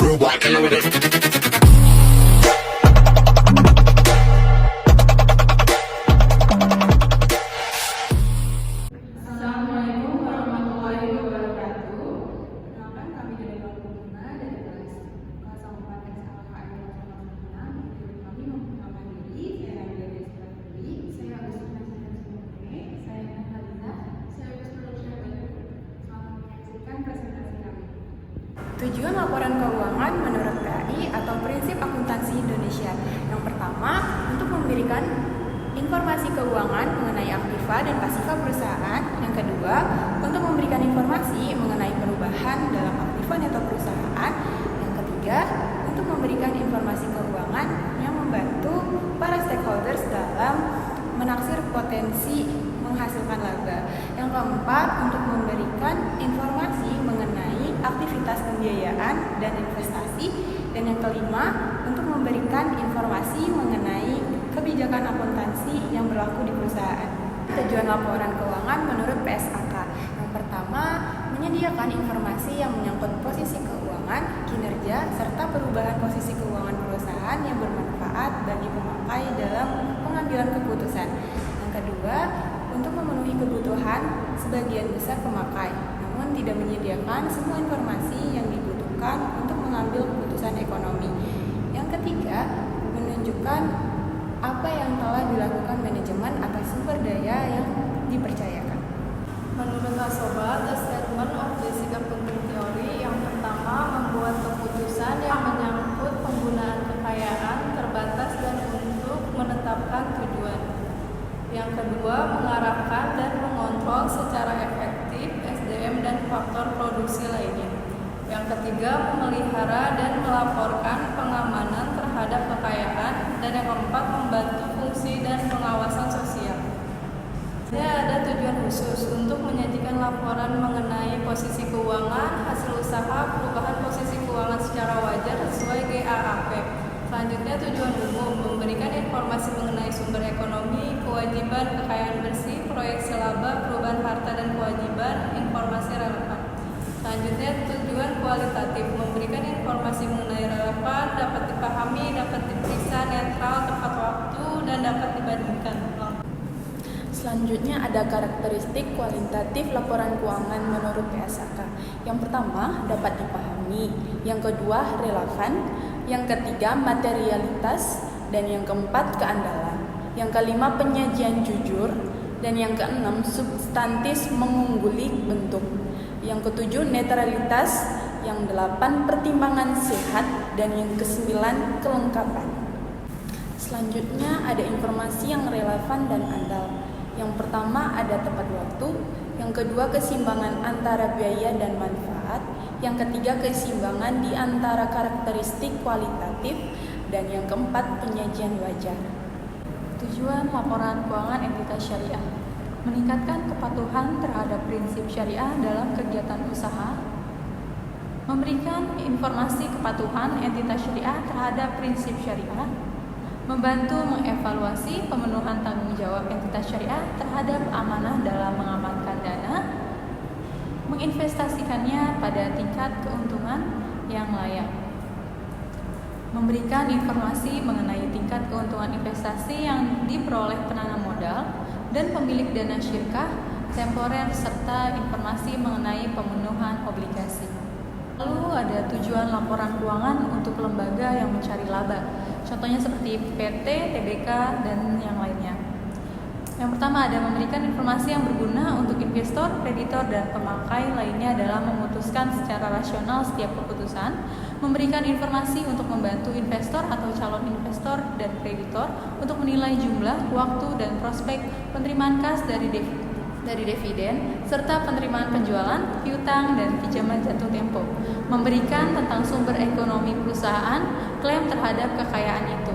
crew, boy, killer with it. Assalamualaikum warahmatullahi wabarakatuh. Perkenalkan, kami dari Bank Bina dari kelas 04 SLKM 06. Kami memperkenalkan diri. Saya Nadia Desra Putri, saya Agustina Sumene, saya Nahaliza, saya Agustina Syabani. Selamat menyaksikan presentasi kami. Tujuan laporan keuangan menurut PAI atau Prinsip Akuntansi Indonesia. Yang pertama, untuk memberikan informasi keuangan mengenai aktiva dan pasiva perusahaan. Yang kedua, untuk memberikan informasi mengenai perubahan dalam aktiva neto perusahaan. Yang ketiga, untuk memberikan informasi keuangan yang membantu para stakeholders dalam menaksir potensi menghasilkan laba. Yang keempat, untuk memberikan informasi mengenai aktivitas pembiayaan dan investasi. Dan yang kelima, untuk memberikan informasi mengenai kebijakan akuntansi yang berlaku di perusahaan. Tujuan laporan keuangan menurut PSAK. Yang pertama, menyediakan informasi yang menyangkut posisi keuangan, kinerja, serta perubahan posisi keuangan perusahaan yang bermanfaat bagi pemakai dalam pengambilan keputusan. Yang kedua, untuk memenuhi kebutuhan sebagian besar pemakai, namun tidak menyediakan semua informasi yang dibutuhkan untuk mengambil keputusan ekonomi. Yang ketiga, menunjukkan apa yang telah dilakukan manajemen atas sumber daya yang dipercayakan. Menurut Asoba, the statement of basic accounting theory yang pertama membuat keputusan yang menyangkut penggunaan kekayaan terbatas dan untuk menetapkan tujuan. Yang kedua, mengarahkan dan mengontrol secara efektif SDM dan faktor produksi lainnya. Yang ketiga, memelihara dan melaporkan pengamanan terhadap kekayaan. Dan yang keempat, membantu fungsi dan pengawasan sosial. Ada tujuan khusus untuk menyajikan laporan mengenai posisi keuangan, hasil usaha, perubahan posisi keuangan secara wajar sesuai GAAP. Selanjutnya, tujuan umum memberikan informasi mengenai sumber ekonomi, kewajiban kekayaan bersih, proyeksi laba, perubahan harta dan kewajiban, informasi relevan. Selanjutnya, tujuan kualitatif memberikan informasi mengenai relevan, dapat dipahami, dapat diperiksa, netral, tepat waktu, dan dapat dibandingkan. Selanjutnya ada karakteristik kualitatif laporan keuangan menurut PSAK. Yang pertama, dapat dipahami. Yang kedua, relevan. Yang ketiga, materialitas. Dan yang keempat, keandalan. Yang kelima, penyajian jujur. Dan yang keenam, substantis mengungguli bentuk. Yang ketujuh, netralitas. Yang delapan, pertimbangan sehat. Dan yang kesembilan, kelengkapan. Selanjutnya ada informasi yang relevan dan andal. Yang pertama ada tepat waktu, yang kedua keseimbangan antara biaya dan manfaat, yang ketiga keseimbangan di antara karakteristik kualitatif, dan yang keempat penyajian wajar. Tujuan laporan keuangan entitas syariah: meningkatkan kepatuhan terhadap prinsip syariah dalam kegiatan usaha, memberikan informasi kepatuhan entitas syariah terhadap prinsip syariah, membantu mengevaluasi pemenuhan tanggung jawab entitas syariah terhadap amanah dalam mengamankan dana, menginvestasikannya pada tingkat keuntungan yang layak, memberikan informasi mengenai tingkat keuntungan investasi yang diperoleh penanam modal dan pemilik dana syirkah temporer serta informasi mengenai pemenuhan obligasi. Lalu ada tujuan laporan keuangan untuk lembaga yang mencari laba, contohnya seperti PT, TBK, dan yang lainnya. Yang pertama ada memberikan informasi yang berguna untuk investor, kreditor, dan pemakai lainnya dalam memutuskan secara rasional setiap keputusan, memberikan informasi untuk membantu investor atau calon investor dan kreditor untuk menilai jumlah, waktu, dan prospek penerimaan kas dari dividen, serta penerimaan penjualan, piutang, dan pinjaman jatuh tempo, memberikan tentang sumber ekonomi perusahaan, klaim terhadap kekayaan itu.